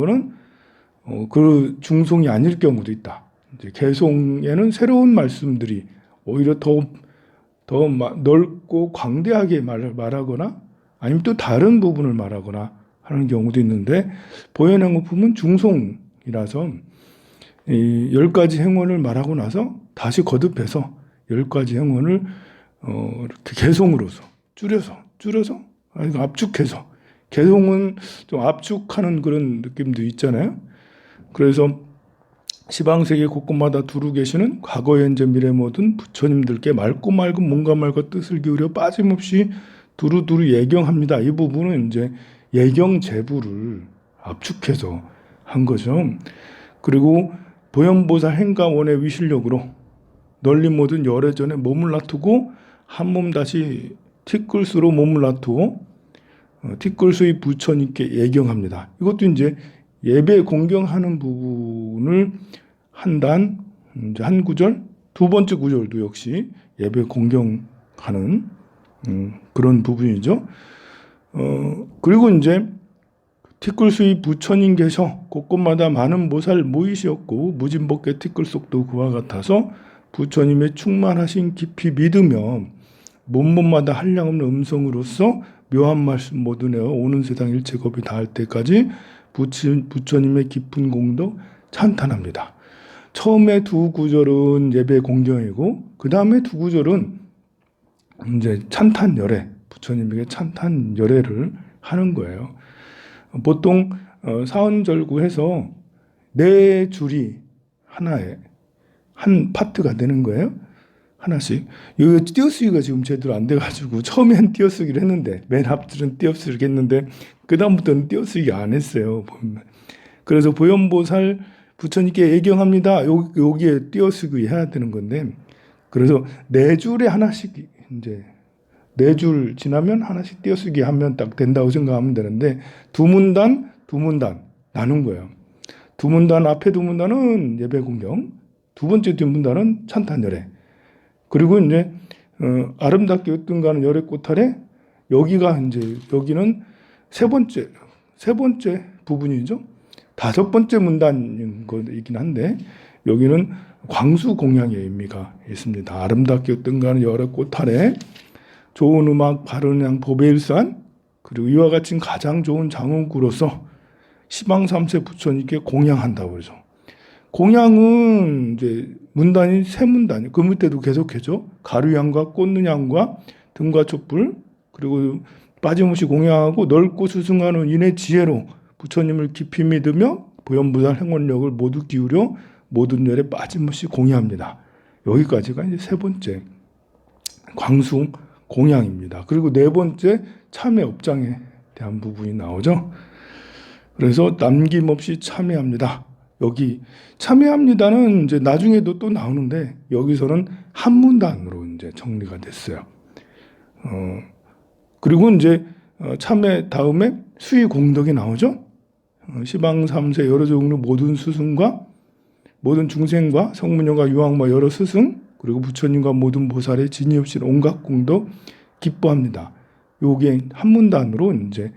거는 그 중송이 아닐 경우도 있다. 이제 개송에는 새로운 말씀들이 오히려 더 넓고 광대하게 말하거나 아니면 또 다른 부분을 말하거나 하는 경우도 있는데 보현행어품은 중송이라서 이 10가지 행원을 말하고 나서 다시 거듭해서 10가지 행원을 이렇게 개송으로서 줄여서 아니 압축해서 개송은 좀 압축하는 그런 느낌도 있잖아요. 그래서 시방세계 곳곳마다 두루 계시는 과거 현재 미래 모든 부처님들께 맑고 맑은 몸과 말과 뜻을 기울여 빠짐없이 두루두루 예경합니다. 이 부분은 이제 예경 제부를 압축해서 한 거죠. 그리고 보현보살 행가원의 위실력으로 널리 모든 열애전에 몸을 놔두고 한 몸 다시 티끌수로 몸을 놔두고 티끌수의 부처님께 예경합니다. 이것도 이제 예배 공경하는 부분을 한 구절, 두 번째 구절도 역시 예배 공경하는 그런 부분이죠. 그리고 이제 티끌수의 부처님 계셔 곳곳마다 많은 모살 모이시었고 무진법계 티끌 속도 그와 같아서 부처님의 충만하신 깊이 믿으며 몸마다 한량없는 음성으로서 묘한 말씀 모두 내어 오는 세상 일체겁이 닿을 때까지 부처님의 깊은 공덕 찬탄합니다. 처음에 두 구절은 예배 공경이고 그 다음에 두 구절은 이제 찬탄 열애, 부처님에게 찬탄 열애를 하는 거예요. 보통 사언절구해서 네 줄이 하나에 한 파트가 되는 거예요. 하나씩. 여기 띄어쓰기가 지금 제대로 안 돼가지고 처음엔 띄어쓰기를 했는데 맨 앞줄은 띄어쓰기를 했는데 그 다음부터는 띄어쓰기 안 했어요. 그래서 보현보살 부처님께 예경합니다. 여기에 띄어쓰기 해야 되는 건데 그래서 네 줄에 하나씩 이제 네 줄 지나면 하나씩 띄어쓰기 하면 딱 된다고 생각하면 되는데 두 문단 나눈 거예요. 두 문단 앞에 두 문단은 예배 공경, 두 번째 두 문단은 찬탄 열애. 그리고 이제 아름답게 으뜸가는 열애 꽃 아래 여기는 세 번째 부분이죠. 다섯 번째 문단인 거이긴 한데 여기는 광수 공양의 의미가 있습니다. 아름답게 으뜸가는 열애 꽃 아래 좋은 음악 바른 향 보배일산 그리고 이와 같이 가장 좋은 장원구로서 시방삼세 부처님께 공양한다고 그러죠. 공양은 이제 문단이 세 문단이 그 밑에도 계속해죠. 가루향과 꽃눈향과 등과 촛불 그리고 빠짐없이 공양하고 넓고 수승하는 인의 지혜로 부처님을 깊이 믿으며 보현보살 행원력을 모두 기울여 모든 열에 빠짐없이 공양합니다. 여기까지가 이제 세 번째 광수 공양입니다. 그리고 네 번째 참회 업장에 대한 부분이 나오죠. 그래서 남김없이 참회합니다. 여기 참회합니다는 이제 나중에도 또 나오는데 여기서는 한 문단으로 이제 정리가 됐어요. 그리고 이제 참회 다음에 수의 공덕이 나오죠. 시방 3세 여러 종류 모든 스승과 모든 중생과 성문여가 유황마 여러 스승 그리고 부처님과 모든 보살의 진이 없이 온갖 공덕 기뻐합니다. 요게 한 문단으로 이제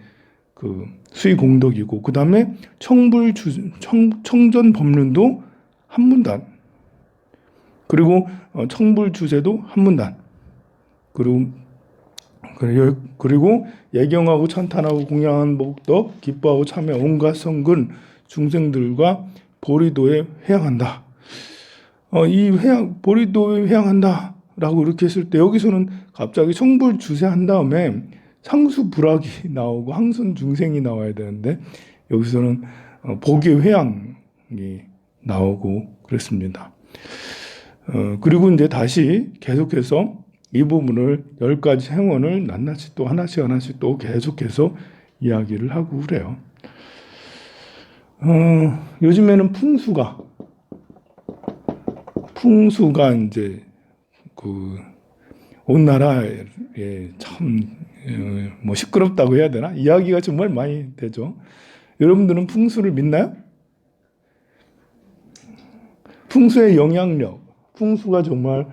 그 수의 공덕이고 그 다음에 청전 법륜도 한 문단 그리고 청불주세도 한 문단 그리고 예경하고 찬탄하고 공양한 복덕 기뻐하고 참여 온갖 성근 중생들과 보리도에 회향한다. 이 보리도에 회향한다라고 이렇게 했을 때 여기서는 갑자기 청불주세 한 다음에 상수불학이 나오고 항선 중생이 나와야 되는데 여기서는 복의 회향이 나오고 그랬습니다. 그리고 이제 다시 계속해서 이 부분을 10가지 행원을 낱낱이 또 하나씩 또 계속해서 이야기를 하고 그래요. 요즘에는 풍수가 이제 온 나라에 참 뭐 시끄럽다고 해야 되나? 이야기가 정말 많이 되죠. 여러분들은 풍수를 믿나요? 풍수의 영향력. 풍수가 정말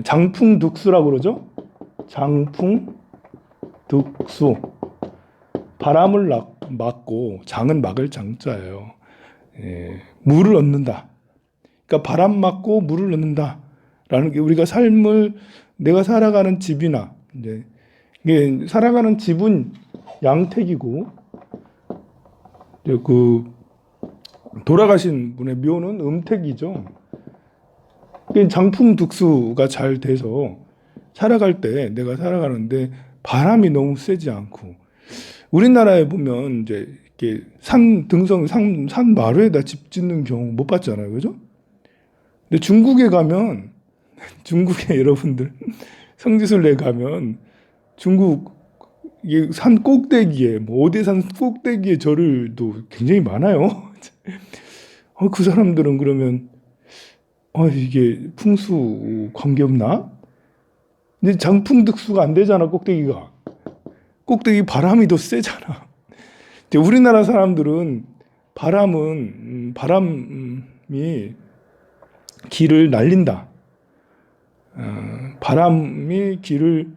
장풍득수라고 그러죠. 장풍득수. 바람을 막고 장은 막을 장자예요. 물을 얻는다. 그러니까 바람 맞고 물을 얻는다라는 게 우리가 삶을 내가 살아가는 집이나 이제 이게 살아가는 집은 양택이고 이제 그 돌아가신 분의 묘는 음택이죠. 장풍득수가 잘 돼서 살아갈 때 내가 살아가는데 바람이 너무 세지 않고 우리나라에 보면 이제 이렇게 산 등성 산 마루에다 집 짓는 경우 못 봤잖아요, 그죠? 근데 중국에 가면 중국에 여러분들 성지순례 가면 중국 산 꼭대기에 뭐 오대산 꼭대기에 절을도 굉장히 많아요. 그 사람들은 그러면 이게 풍수 관계없나? 근데 장풍득수가 안 되잖아, 꼭대기가. 꼭대기 바람이 더 세잖아. 우리나라 사람들은 바람이 길을 날린다. 바람이 길을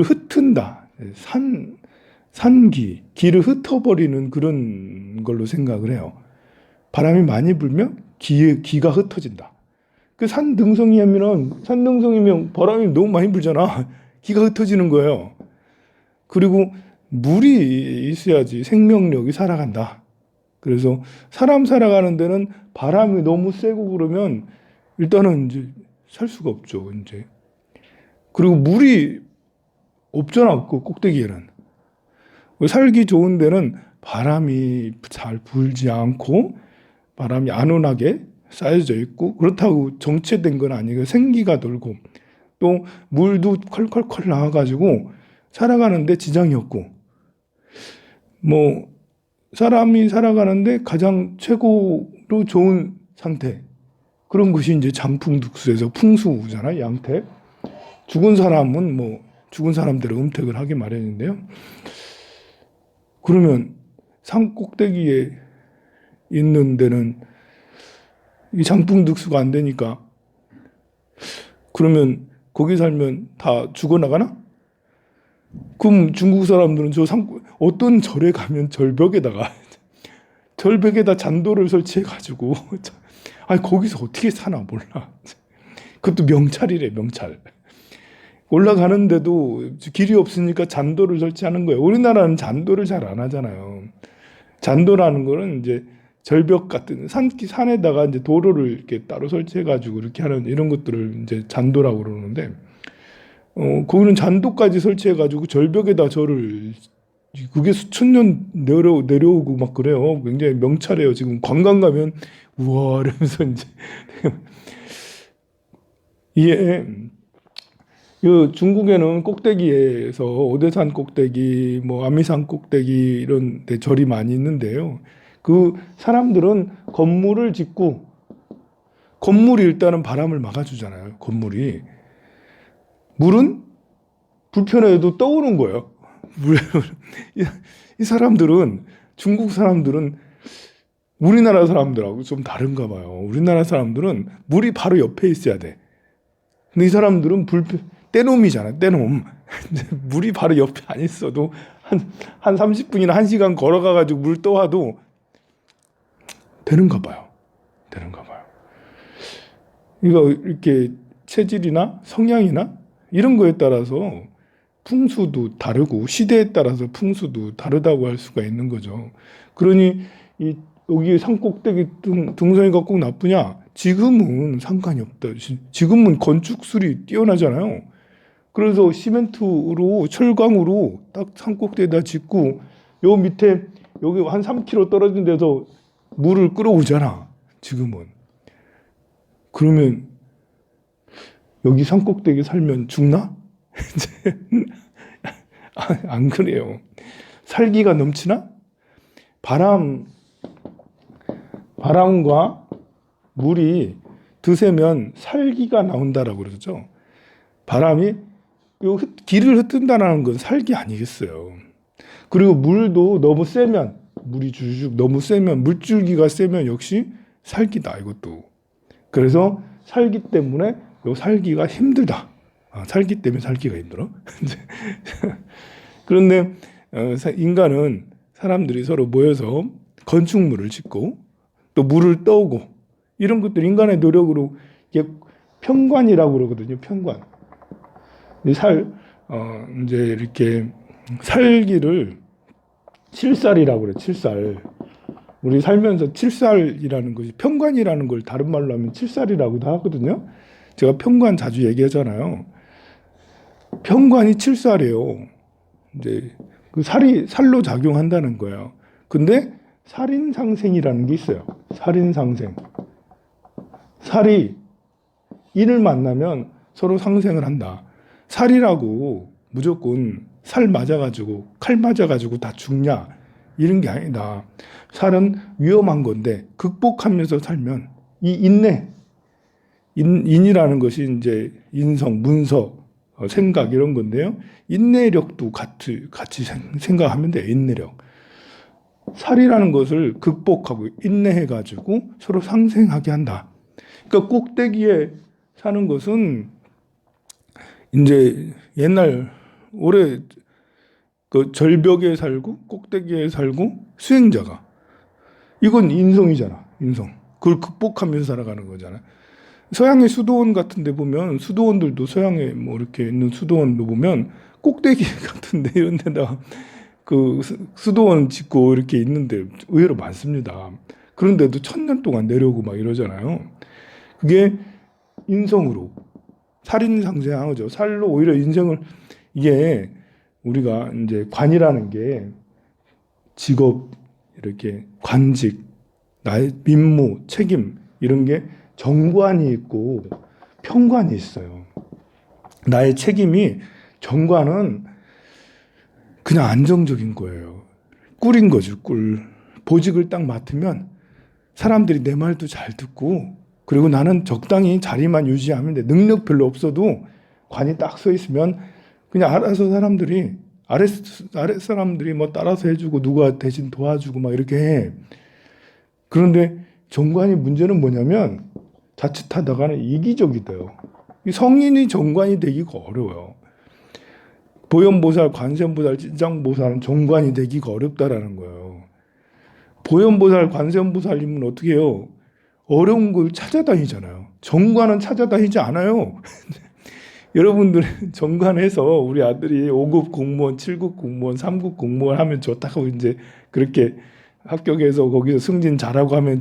흩은다. 길을 흩어버리는 그런 걸로 생각을 해요. 바람이 많이 불면 기가 흩어진다. 그 산등성이면 바람이 너무 많이 불잖아. 기가 흩어지는 거예요. 그리고 물이 있어야지 생명력이 살아간다. 그래서 사람 살아가는 데는 바람이 너무 세고 그러면 일단은 이제 살 수가 없죠. 이제 그리고 물이 없잖아. 그 꼭대기에는 살기 좋은 데는 바람이 잘 불지 않고 바람이 안온하게 쌓여져 있고 그렇다고 정체된 건 아니고 생기가 돌고 또 물도 콸콸콸 나와가지고 살아가는데 지장이 없고 뭐 사람이 살아가는데 가장 최고로 좋은 상태 그런 것이 이제 장풍득수에서 풍수잖아요. 양택. 죽은 사람은 뭐 죽은 사람대로 음택을 하게 마련인데요. 그러면 산 꼭대기에 있는 데는 이 장풍득수가 안 되니까 그러면 거기 살면 다 죽어나가나? 그럼 중국 사람들은 어떤 절에 가면 절벽에다 잔도를 설치해가지고 거기서 어떻게 사나 몰라. 그것도 명찰이래, 명찰. 올라가는데도 길이 없으니까 잔도를 설치하는 거예요. 우리나라는 잔도를 잘 안 하잖아요. 잔도라는 거는 이제 절벽 같은 산에다가 이제 도로를 이렇게 따로 설치해가지고 이렇게 하는 이런 것들을 이제 잔도라고 그러는데, 거기는 잔도까지 설치해가지고 절벽에다 절을 그게 수천 년 내려오고 막 그래요. 굉장히 명찰이에요. 지금 관광 가면 우와 이러면서 이제 이게 중국에는 꼭대기에서 오대산 꼭대기, 뭐 아미산 꼭대기 이런 데 절이 많이 있는데요. 그 사람들은 건물을 짓고 건물이 일단은 바람을 막아주잖아요. 건물이 물은 불편해도 떠오는 거예요. 이 사람들은 중국 사람들은 우리나라 사람들하고 좀 다른가 봐요. 우리나라 사람들은 물이 바로 옆에 있어야 돼. 근데 이 사람들은 떼놈이잖아, 떼놈. 물이 바로 옆에 안 있어도 한 30분이나 1시간 걸어가가지고 물 떠와도 되는가 봐요. 이거 이렇게 체질이나 성향이나 이런 거에 따라서 풍수도 다르고 시대에 따라서 풍수도 다르다고 할 수가 있는 거죠. 그러니 여기 산꼭대기 등성이가 꼭 나쁘냐? 지금은 상관이 없다. 지금은 건축술이 뛰어나잖아요. 그래서 시멘트로 철강으로 딱 산꼭대기에다 짓고 요 밑에 여기 한 3km 떨어진 데서 물을 끌어오잖아. 지금은. 그러면 여기 산꼭대기 살면 죽나? 안 그래요. 살기가 넘치나? 바람과 물이 드세면 살기가 나온다라고 그러죠. 바람이 길을 흩은다는 건 살기 아니겠어요. 그리고 물도 너무 세면 물이 주죽 너무 세면 물줄기가 세면 역시 살기다 이것도. 그래서 살기 때문에 살기가 힘들다. 살기 때문에 살기가 힘들어. 그런데 인간은 사람들이 서로 모여서 건축물을 짓고 또 물을 떠오고 이런 것들 인간의 노력으로 이게 평관이라고 그러거든요. 평관. 이제 이렇게 살기를 칠살이라고 그래. 칠살. 우리 살면서 칠살이라는 것이 평관이라는 걸 다른 말로 하면 칠살이라고도 하거든요. 제가 평관 자주 얘기하잖아요. 평관이 칠살이에요. 이제 그 살로 작용한다는 거예요. 근데 살인상생이라는 게 있어요. 살인상생. 살이 인을 만나면 서로 상생을 한다. 살이라고 무조건 살 맞아가지고 칼 맞아가지고 다 죽냐 이런 게 아니다. 살은 위험한 건데 극복하면서 살면 이 인이라는 것이 이제 인성, 문서, 생각 이런 건데요. 인내력도 같이 생각하면 돼요. 인내력. 살이라는 것을 극복하고 인내해가지고 서로 상생하게 한다. 그러니까 꼭대기에 사는 것은 이제 옛날 올해 그 절벽에 살고 꼭대기에 살고 수행자가 이건 인성이잖아. 인성. 그걸 극복하면서 살아가는 거잖아. 서양의 수도원 같은 데 보면 수도원들도 서양에 뭐 이렇게 있는 수도원도 보면 꼭대기 같은 데 이런 데다가 그 수도원 짓고 이렇게 있는데 의외로 많습니다. 그런데도 1000년 동안 내려오고 막 이러잖아요. 그게 인성으로 살인상생한 거죠. 살로 오히려 인생을 이게 우리가 이제 관이라는 게 직업 이렇게 관직 나의 민무 책임 이런 게 정관이 있고 평관이 있어요. 나의 책임이 정관은 그냥 안정적인 거예요. 꿀인 거죠. 꿀. 보직을 딱 맡으면 사람들이 내 말도 잘 듣고 그리고 나는 적당히 자리만 유지하면 돼. 능력 별로 없어도 관이 딱 서 있으면 그냥 알아서 사람들이 아랫 사람들이 뭐 따라서 해주고 누가 대신 도와주고 막 이렇게 해. 그런데 정관이 문제는 뭐냐면 자칫하다가는 이기적이 돼요. 성인이 정관이 되기가 어려워요. 보현보살, 관세음보살, 찐장보살은 정관이 되기가 어렵다라는 거예요. 보현보살, 관세음보살님은 어떻게 해요? 어려운 걸 찾아다니잖아요. 정관은 찾아다니지 않아요. 여러분들 정관에서 우리 아들이 5급 공무원, 7급 공무원, 3급 공무원 하면 좋다고 이제 그렇게 합격해서 거기서 승진 잘하고 하면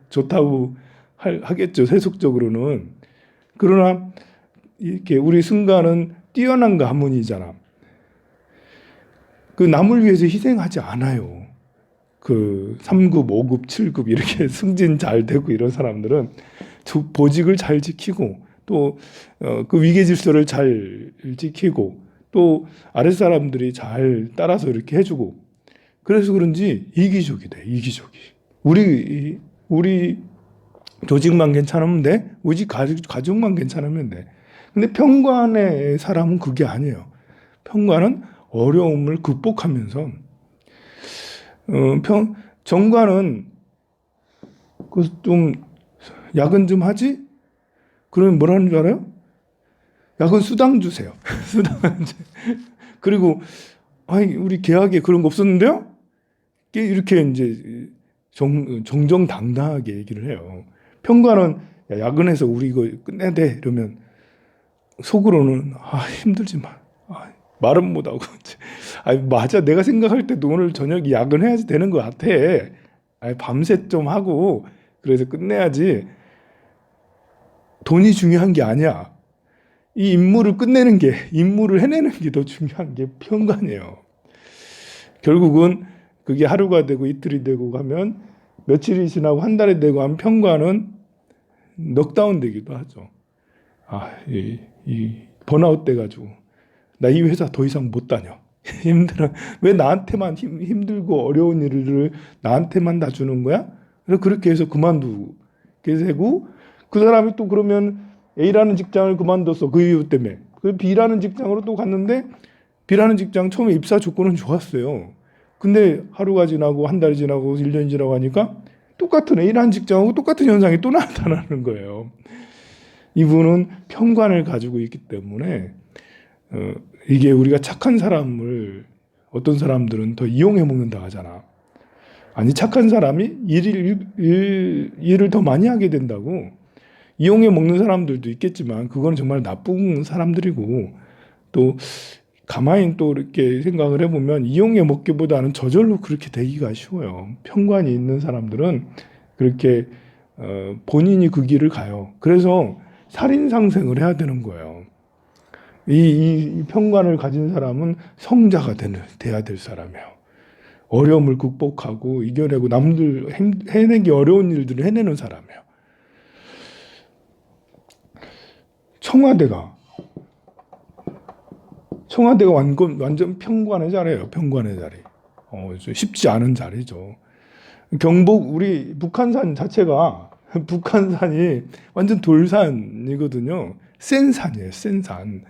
좋다고 하겠죠. 세속적으로는. 그러나 이렇게 우리 승가는 뛰어난 가문이잖아. 그 남을 위해서 희생하지 않아요. 그 3급, 5급, 7급 이렇게 승진 잘 되고 이런 사람들은 보직을 잘 지키고 또 그 위계 질서를 잘 지키고 또 아랫사람들이 잘 따라서 이렇게 해주고 그래서 그런지 이기적이 돼. 이기적이. 우리 조직만 괜찮으면 돼. 우리 가족만 괜찮으면 돼. 근데 평관의 사람은 그게 아니에요. 평관은 어려움을 극복하면서 정관은 그 좀 야근 좀 하지? 그러면 뭐라는 줄 알아요? 야근 수당 주세요. 수당. 그리고 아니 우리 계약에 그런 거 없었는데요? 이렇게 이제 정정당당하게 얘기를 해요. 평관은 야근해서 우리 이거 끝내야 돼 이러면 속으로는 힘들지만 말은 못하고 맞아 내가 생각할 때도 오늘 저녁에 야근해야지 되는 것 같아. 밤새 좀 하고 그래서 끝내야지. 돈이 중요한 게 아니야. 이 임무를 끝내는 게 임무를 해내는 게 더 중요한 게 평관이에요. 결국은 그게 하루가 되고 이틀이 되고 가면 며칠이 지나고 한 달이 되고 하면 평관은 넉다운 되기도 하죠. 이 번아웃 돼가지고 나 이 회사 더 이상 못 다녀. 힘들어. 왜 나한테만 힘들고 어려운 일을 나한테만 다 주는 거야? 그래서 그렇게 해서 그만두게 되고 그 사람이 또 그러면 A라는 직장을 그만뒀어. 그 이유 때문에. 그 B라는 직장으로 또 갔는데 B라는 직장 처음에 입사 조건은 좋았어요. 근데 하루가 지나고 한 달이 지나고 1년이 지나고 하니까 똑같은 A라는 직장하고 똑같은 현상이 또 나타나는 거예요. 이분은 평관을 가지고 있기 때문에 이게 우리가 착한 사람을 어떤 사람들은 더 이용해 먹는다 하잖아. 아니, 착한 사람이 일을 더 많이 하게 된다고. 이용해 먹는 사람들도 있겠지만 그건 정말 나쁜 사람들이고, 또 가만히 또 이렇게 생각을 해보면 이용해 먹기보다는 저절로 그렇게 되기가 쉬워요. 편관이 있는 사람들은 그렇게 본인이 그 길을 가요. 그래서 살인상생을 해야 되는 거예요. 이 편관을 가진 사람은 성자가 돼야 될 사람이에요. 어려움을 극복하고 이겨내고 남들 해내기 어려운 일들을 해내는 사람이에요. 청와대가 완전 편관의 자리예요. 편관의 자리. 쉽지 않은 자리죠. 우리 북한산 자체가 북한산이 완전 돌산이거든요. 센 산이에요. 센 산.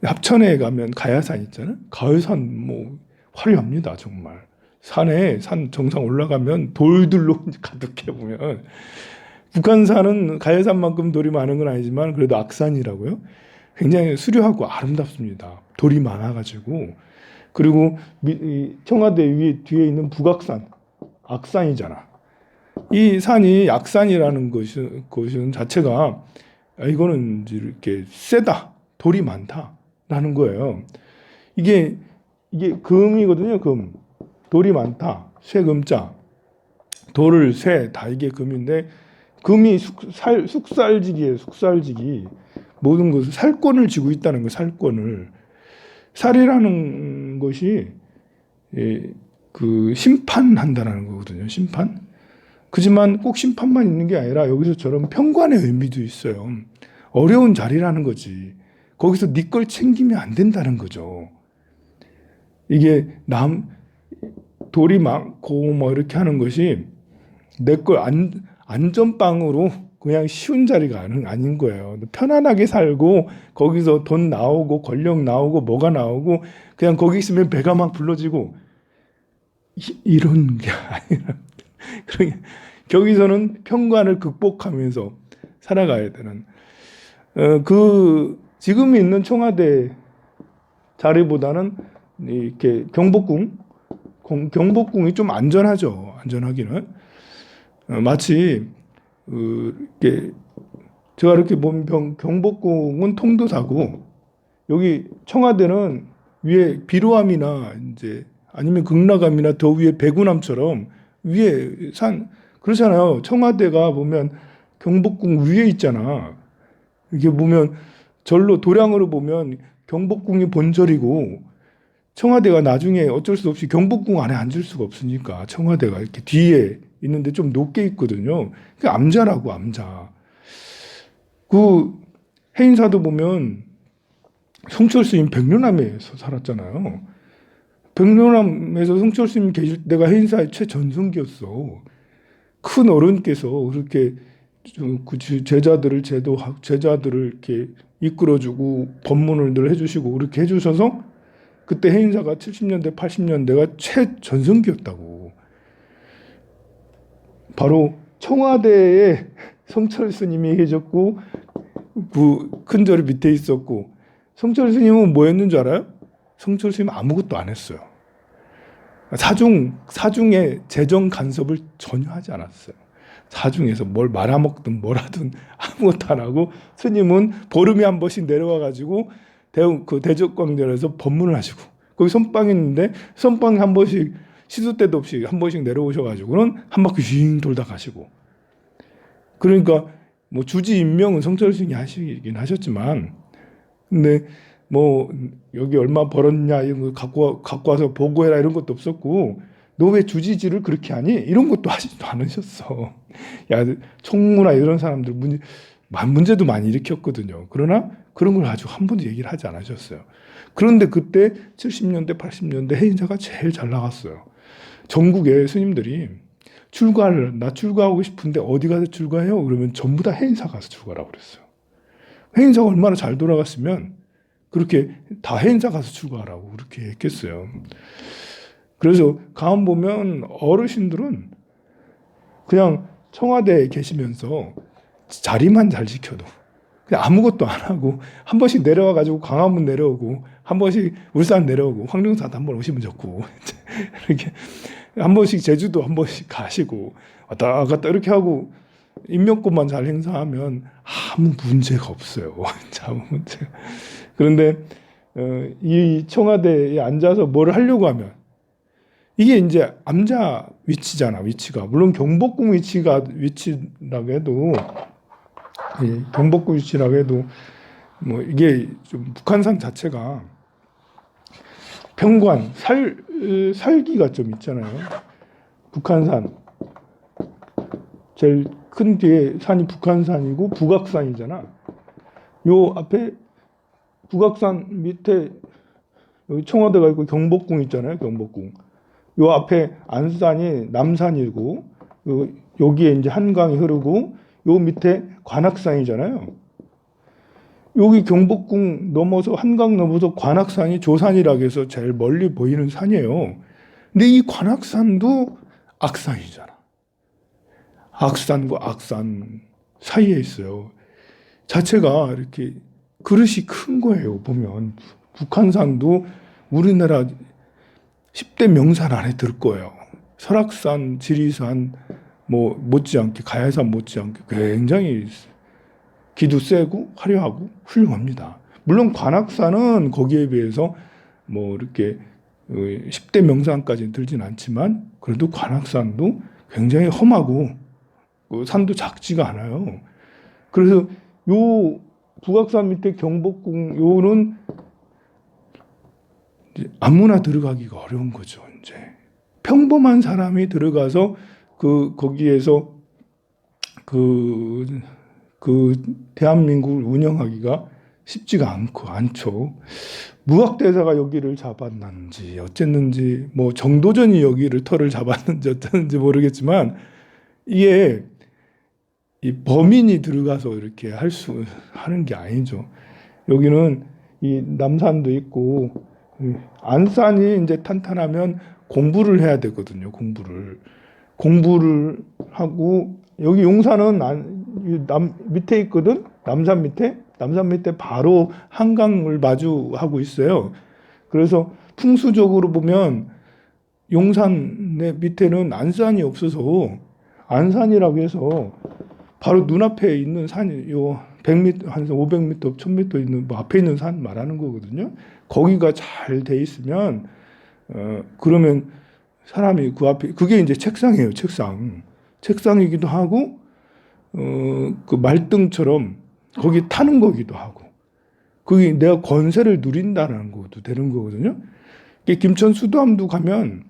합천에 가면 가야산 있잖아요. 가야산 뭐 화려합니다. 정말. 산 정상 올라가면 돌들로 가득해 보면. 북한산은 가야산만큼 돌이 많은 건 아니지만 그래도 악산이라고요. 굉장히 수려하고 아름답습니다. 돌이 많아가지고. 그리고 청와대 뒤에 있는 북악산, 악산이잖아. 이 산이 악산이라는 것은 자체가 이거는 이렇게 세다, 돌이 많다라는 거예요. 이게 금이거든요. 금. 돌이 많다. 쇠금자. 돌을 쇠 다 이게 금인데, 금이 숙살직이에요. 숙살직이. 모든 것을 살권을 쥐고 있다는 거. 살권을. 살이라는 것이 그 심판한다는 거거든요. 심판. 그지만 꼭 심판만 있는 게 아니라 여기서처럼 평관의 의미도 있어요. 어려운 자리라는 거지. 거기서 네 걸 챙기면 안 된다는 거죠. 이게 돌이 많고 뭐 이렇게 하는 것이 내 걸 안전빵으로 그냥 쉬운 자리가 아닌 거예요. 편안하게 살고 거기서 돈 나오고 권력 나오고 뭐가 나오고 그냥 거기 있으면 배가 막 불러지고 이런 게 아니라 거기서는 편관을 극복하면서 살아가야 되는 지금 있는 청와대 자리보다는 이렇게 경복궁이 좀 안전하죠. 안전하기는 마치 제가 이렇게 보면 경복궁은 통도사고 여기 청와대는 위에 비로암이나 이제 아니면 극락암이나 더 위에 백운암처럼 위에 산 그렇잖아요. 청와대가 보면 경복궁 위에 있잖아. 이게 보면 절로 도량으로 보면 경복궁이 본절이고 청와대가 나중에 어쩔 수 없이 경복궁 안에 앉을 수가 없으니까 청와대가 이렇게 뒤에 있는데 좀 높게 있거든요. 그 암자라고 암자. 그 해인사도 보면 성철 스님 백륜암에서 살았잖아요. 백륜암에서 성철 스님 계실 때가 해인사의 최전성기였어. 큰 어른께서 그렇게 제자들을 이렇게 이끌어주고 법문을 늘 해주시고 그렇게 해주셔서 그때 해인사가 70년대, 80년대가 최전성기였다고. 바로 청와대에 성철 스님이 계셨고 큰 절이 밑에 있었고 성철 스님은 뭐 했는 줄 알아요? 성철 스님은 아무것도 안 했어요. 사중에 재정 간섭을 전혀 하지 않았어요. 사중에서 뭘 말아먹든 뭘 하든 아무것도 안 하고 스님은 보름에 한 번씩 내려와가지고 대적광전에서 법문을 하시고 거기 선빵 있는데 선빵 한 번씩 시도 때도 없이 한 번씩 내려오셔가지고는 한 바퀴 휘잉 돌다 가시고 그러니까 뭐 주지 임명은 성철 스님이 하시긴 하셨지만 근데 뭐 여기 얼마 벌었냐 이런 거 갖고 와서 보고해라 이런 것도 없었고 너 왜 주지지를 그렇게 하니? 이런 것도 하지도 않으셨어. 야 총무나 이런 사람들 문제도 많이 일으켰거든요. 그러나 그런 걸 아주 한 번도 얘기를 하지 않으셨어요. 그런데 그때 70년대 80년대 해인사가 제일 잘 나갔어요. 전국에 스님들이 나 출가하고 싶은데 어디 가서 출가해요? 그러면 전부 다 해인사 가서 출가라고 그랬어요. 해인사가 얼마나 잘 돌아갔으면 그렇게 다 해인사 가서 출가하라고 그렇게 했겠어요. 그래서 가만 보면 어르신들은 그냥 청와대에 계시면서 자리만 잘 지켜도 그냥 아무것도 안 하고 한 번씩 내려와 가지고 광화문 내려오고 한 번씩 울산 내려오고 황룡사도 한 번 오시면 좋고 이렇게 한 번씩 제주도 한 번씩 가시고 왔다 갔다 이렇게 하고 인명권만 잘 행사하면 아무 문제가 없어요. 아무 문제. 그런데 이 청와대에 앉아서 뭘 하려고 하면 이게 이제 암자 위치잖아. 위치가 물론 경복궁 위치라고 해도 경복궁 위치라고 해도 뭐 이게 좀 북한산 자체가 평관 살기가 좀 있잖아요. 북한산 제일 큰 뒤에 산이 북한산이고 북악산이잖아. 요 앞에 북악산 밑에 여기 청와대가 있고 경복궁 있잖아요. 경복궁. 요 앞에 안산이 남산이고 여기에 이제 한강이 흐르고 요 밑에 관악산이잖아요. 여기 경복궁 넘어서 한강 넘어서 관악산이 조산이라고 해서 제일 멀리 보이는 산이에요. 근데 이 관악산도 악산이잖아. 악산과 악산 사이에 있어요. 자체가 이렇게 그릇이 큰 거예요. 보면 북한산도 우리나라 10대 명산 안에 들 거예요. 설악산, 지리산 뭐 못지않게 가야산 못지않게 굉장히 기도 세고 화려하고 훌륭합니다. 물론 관악산은 거기에 비해서 뭐 이렇게 10대 명산까지는 들진 않지만 그래도 관악산도 굉장히 험하고 산도 작지가 않아요. 그래서 요 북악산 밑에 경복궁 요는 이제 아무나 들어가기가 어려운 거죠. 이제 평범한 사람이 들어가서 거기에서 대한민국을 운영하기가 쉽지가 않죠. 무학대사가 여기를 잡았는지 어쨌는지 뭐 정도전이 여기를 터를 잡았는지 어쨌는지 모르겠지만 이게 이 범인이 들어가서 이렇게 하는 게 아니죠. 여기는 이 남산도 있고 안산이 이제 탄탄하면 공부를 해야 되거든요. 공부를 하고 여기 용산은 밑에 있거든. 남산 밑에 바로 한강을 마주하고 있어요. 그래서 풍수적으로 보면 용산의 밑에는 안산이 없어서 안산이라고 해서 바로 눈앞에 있는 산이 요 100m, 한 500m, 1000m 있는 뭐 앞에 있는 산 말하는 거거든요. 거기가 잘 돼 있으면 그러면 사람이 그 앞에 그게 이제 책상이에요. 책상이기도 하고 그 말등처럼 거기 타는 거기도 하고 그게 내가 권세를 누린다는 것도 되는 거거든요. 김천 수도암도 가면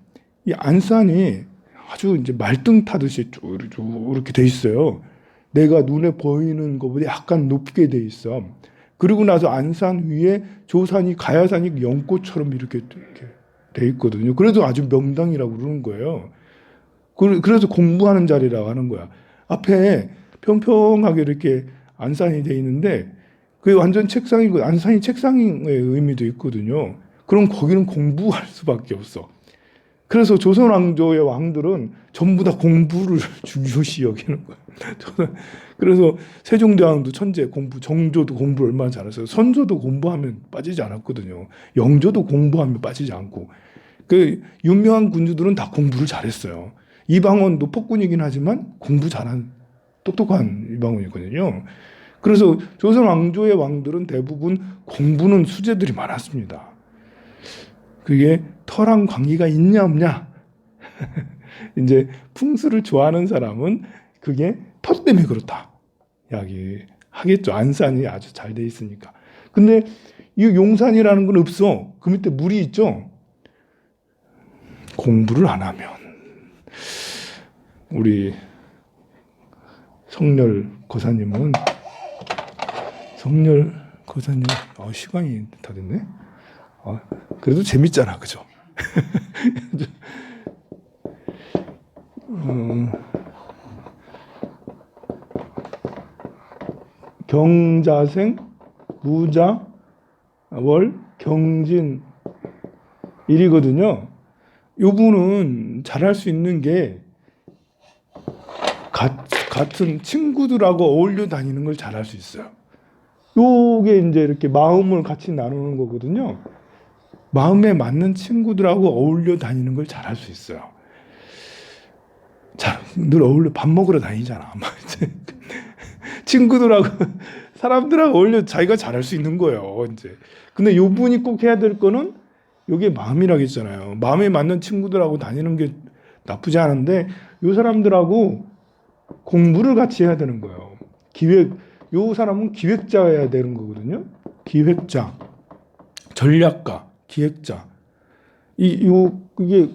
이 안산이 아주 이제 말등 타듯이 쭉 이렇게 돼 있어요. 내가 눈에 보이는 것보다 약간 높게 돼 있어. 그리고 나서 안산 위에 조산이 가야산이 연꽃처럼 이렇게 돼 있거든요. 그래도 아주 명당이라고 그러는 거예요. 그래서 공부하는 자리라고 하는 거야. 앞에 평평하게 이렇게 안산이 돼 있는데 그게 완전 책상이고 안산이 책상의 의미도 있거든요. 그럼 거기는 공부할 수밖에 없어. 그래서 조선 왕조의 왕들은 전부 다 공부를 중요시 여기는 거예요. 그래서 세종대왕도 천재 정조도 공부를 얼마나 잘했어요. 선조도 공부하면 빠지지 않았거든요. 영조도 공부하면 빠지지 않고. 그 유명한 군주들은 다 공부를 잘했어요. 이방원도 폭군이긴 하지만 공부 잘한 똑똑한 이방원이거든요. 그래서 조선 왕조의 왕들은 대부분 공부는 수재들이 많았습니다. 그게 터랑 관계가 있냐 없냐. 이제 풍수를 좋아하는 사람은 그게 터 때문에 그렇다 이야기하겠죠. 안산이 아주 잘 돼 있으니까. 근데 이 용산이라는 건 없어. 그 밑에 물이 있죠. 공부를 안 하면 우리 성렬 거사님은 시간이 다 됐네. 그래도 재밌잖아, 그죠? 경자생, 무자, 월, 경진 일이거든요. 요분은 잘할 수 있는 게 같은 친구들하고 어울려 다니는 걸 잘할 수 있어요. 요게 이제 이렇게 마음을 같이 나누는 거거든요. 마음에 맞는 친구들하고 어울려 다니는 걸 잘할 수 있어요. 자, 늘 어울려 밥 먹으러 다니잖아. 친구들하고 사람들하고 어울려 자기가 잘할 수 있는 거예요. 이제. 근데 요 분이 꼭 해야 될 거는 요게 마음이라고 했잖아요. 마음에 맞는 친구들하고 다니는 게 나쁘지 않은데 요 사람들하고 공부를 같이 해야 되는 거예요. 요 사람은 기획자여야 되는 거거든요. 기획자, 전략가, 기획자. 이게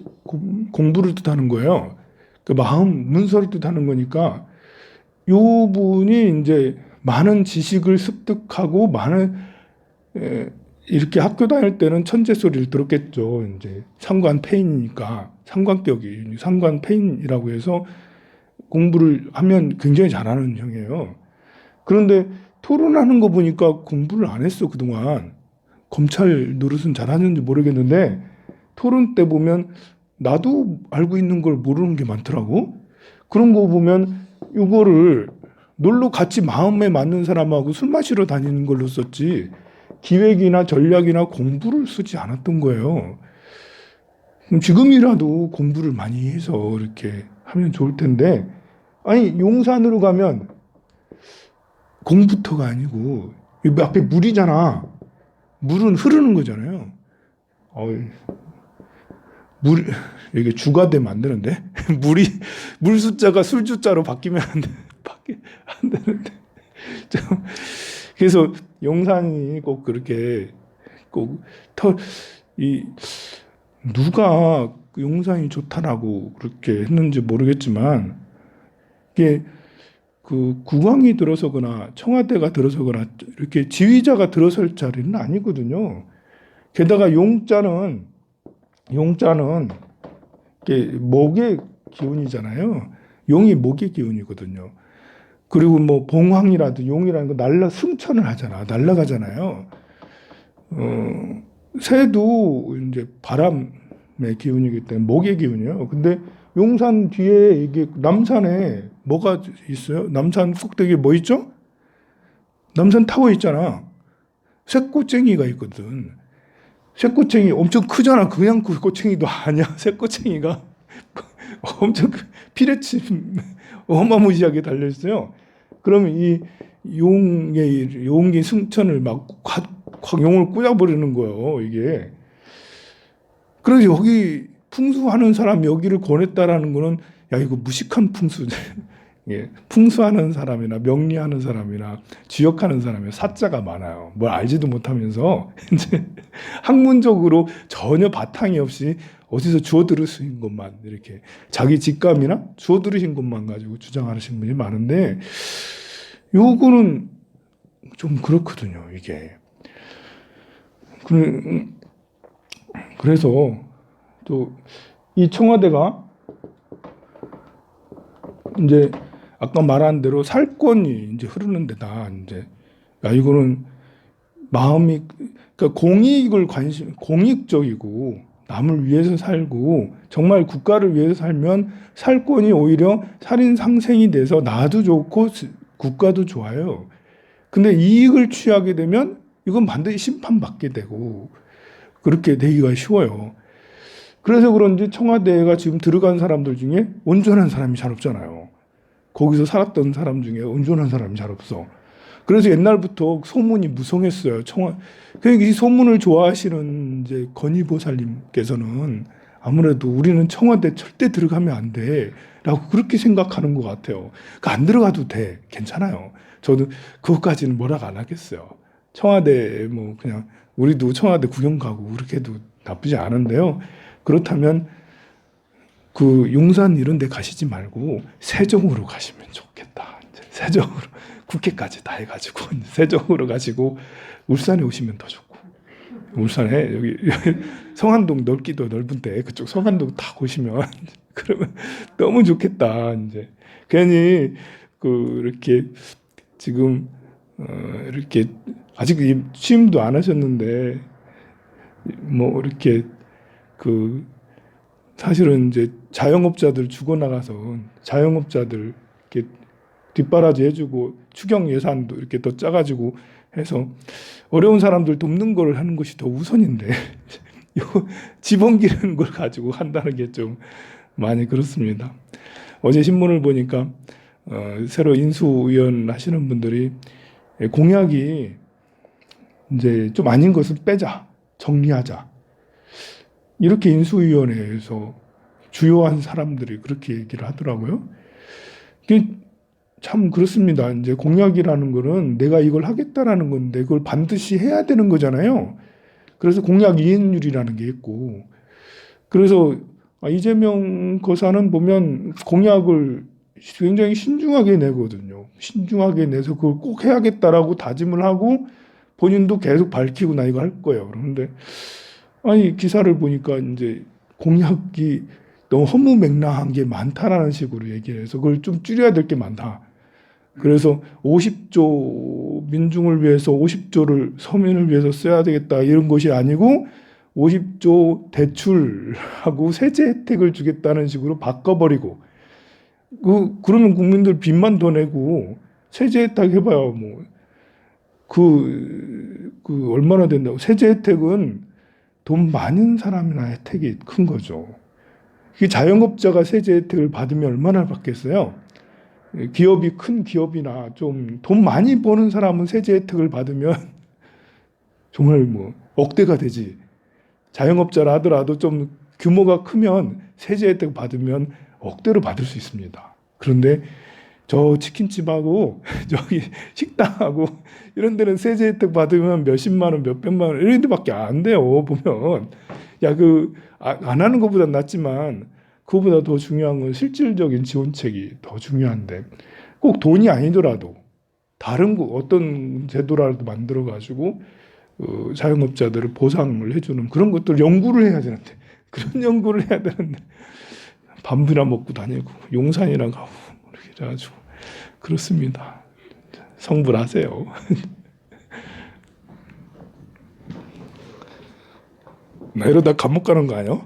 공부를 뜻하는 거예요. 그 마음, 문서를 뜻하는 거니까 요 분이 이제 많은 지식을 습득하고 이렇게 학교 다닐 때는 천재 소리를 들었겠죠. 이제 상관폐인이니까 상관격이 상관폐인이라고 해서 공부를 하면 굉장히 잘하는 형이에요. 그런데 토론하는 거 보니까 공부를 안 했어, 그동안. 검찰 노릇은 잘하는지 모르겠는데 토론 때 보면 나도 알고 있는 걸 모르는 게 많더라고. 그런 거 보면 이거를 놀러 같이 마음에 맞는 사람하고 술 마시러 다니는 걸로 썼지 기획이나 전략이나 공부를 쓰지 않았던 거예요. 그럼 지금이라도 공부를 많이 해서 이렇게 하면 좋을 텐데 아니 용산으로 가면 공부터가 아니고 여기 앞에 물이잖아. 물은 흐르는 거잖아요. 물 이게 주가 되면 안 되는데 물 숫자가 술 숫자로 바뀌면 안 되는데 그래서 용산이 꼭 그렇게 꼭이 누가 용산이 좋다라고 그렇게 했는지 모르겠지만 이게 그 국왕이 들어서거나 청와대가 들어서거나 이렇게 지휘자가 들어설 자리는 아니거든요. 게다가 용자는 이게 목의 기운이잖아요. 용이 목의 기운이거든요. 그리고 뭐 봉황이라도 용이라는 거 승천을 하잖아. 날아가잖아요. 새도 이제 바람의 기운이기 때문에 목의 기운이에요. 근데 용산 뒤에 이게 남산에 뭐가 있어요? 남산 꼭대기에 뭐 있죠? 남산 타워 있잖아. 새꼬챙이가 있거든. 새꼬챙이 엄청 크잖아. 그냥 그 꼬챙이도 아니야. 새꼬챙이가 엄청 피레침 어마무시하게 달려있어요. 그러면 이 용의 승천을 막 확 용을 꽂아버리는 거예요. 이게. 그래서 여기 풍수하는 사람이 여기를 권했다라는 거는 야 이거 무식한 풍수. 예, 풍수하는 사람이나 명리하는 사람이나 지역하는 사람이 사자가 많아요. 뭘 알지도 못하면서 이제 학문적으로 전혀 바탕이 없이 어디서 주워 들으신 것만 이렇게 자기 직감이나 주워 들으신 것만 가지고 주장하시는 분이 많은데 요거는 좀 그렇거든요. 이게 그래서 또 이 청와대가 이제 아까 말한 대로 살권이 이제 흐르는 데다 이제 야 이거는 마음이 그러니까 공익적이고 남을 위해서 살고 정말 국가를 위해서 살면 살권이 오히려 살인 상생이 돼서 나도 좋고 국가도 좋아요. 근데 이익을 취하게 되면 이건 반드시 심판받게 되고 그렇게 되기가 쉬워요. 그래서 그런지 청와대가 지금 들어간 사람들 중에 온전한 사람이 잘 없잖아요. 거기서 살았던 사람 중에 온전한 사람이 잘 없어. 그래서 옛날부터 소문이 무성했어요. 이 소문을 좋아하시는 이제 건의보살님께서는 아무래도 우리는 청와대 절대 들어가면 안 돼. 라고 그렇게 생각하는 것 같아요. 그러니까 안 들어가도 돼. 괜찮아요. 저도 그것까지는 뭐라고 안 하겠어요. 청와대 뭐 그냥 우리도 청와대 구경 가고 그렇게 해도 나쁘지 않은데요. 그렇다면 그 용산 이런 데 가시지 말고 세종으로 가시면 좋겠다. 세종으로 국회까지 다 해가지고 세종으로 가시고 울산에 오시면 더 좋고 울산에 여기 성안동 넓기도 넓은데 그쪽 성안동 다 오시면 그러면 너무 좋겠다. 이제 괜히 그 이렇게 지금 이렇게 아직 취임도 안 하셨는데 뭐 이렇게 그 사실은 이제 자영업자들 죽어나가서 자영업자들 이렇게 뒷바라지 해주고 추경 예산도 이렇게 더 짜가지고 해서 어려운 사람들 돕는 걸 하는 것이 더 우선인데 지번 기르는 걸 가지고 한다는 게 좀 많이 그렇습니다. 어제 신문을 보니까 새로 인수위원 하시는 분들이 공약이 이제 좀 아닌 것은 빼자, 정리하자. 이렇게 인수위원회에서 주요한 사람들이 그렇게 얘기를 하더라고요. 이게 참 그렇습니다. 이제 공약이라는 거는 내가 이걸 하겠다라는 건데 그걸 반드시 해야 되는 거잖아요. 그래서 공약 이행률이라는 게 있고, 그래서 이재명 거사는 보면 공약을 굉장히 신중하게 내거든요. 신중하게 내서 그걸 꼭 해야겠다라고 다짐을 하고 본인도 계속 밝히고 나 이거 할 거예요. 그런데 아니 기사를 보니까 이제 공약이 너무 허무맹랑한 게 많다라는 식으로 얘기를 해서 그걸 좀 줄여야 될 게 많다. 그래서 50조 민중을 위해서 50조를 서민을 위해서 써야 되겠다 이런 것이 아니고 50조 대출하고 세제 혜택을 주겠다는 식으로 바꿔버리고 그러면 국민들 빚만 더 내고 세제 혜택 해봐야 얼마나 된다고. 세제 혜택은 돈 많은 사람이나 혜택이 큰 거죠. 이게 자영업자가 세제 혜택을 받으면 얼마나 받겠어요? 기업이 큰 기업이나 좀 돈 많이 버는 사람은 세제 혜택을 받으면 정말 억대가 되지. 자영업자라 하더라도 좀 규모가 크면 세제 혜택 받으면 억대로 받을 수 있습니다. 그런데 저 치킨집하고 저기 식당하고 이런 데는 세제 혜택 받으면 몇십만 원, 몇백만 원 이런 데밖에 안 돼요. 보면 안 하는 것보다 낫지만 그거보다 더 중요한 건 실질적인 지원책이 더 중요한데 꼭 돈이 아니더라도 다른 어떤 제도라도 만들어 가지고 자영업자들을 보상을 해주는 그런 것들 연구를 해야 되는데 그런 연구를 해야 되는데 밥이나 먹고 다니고 용산이나 가고 이렇게 해가지고 그렇습니다. 성불하세요. 나 이러다 감옥 가는 거 아니야?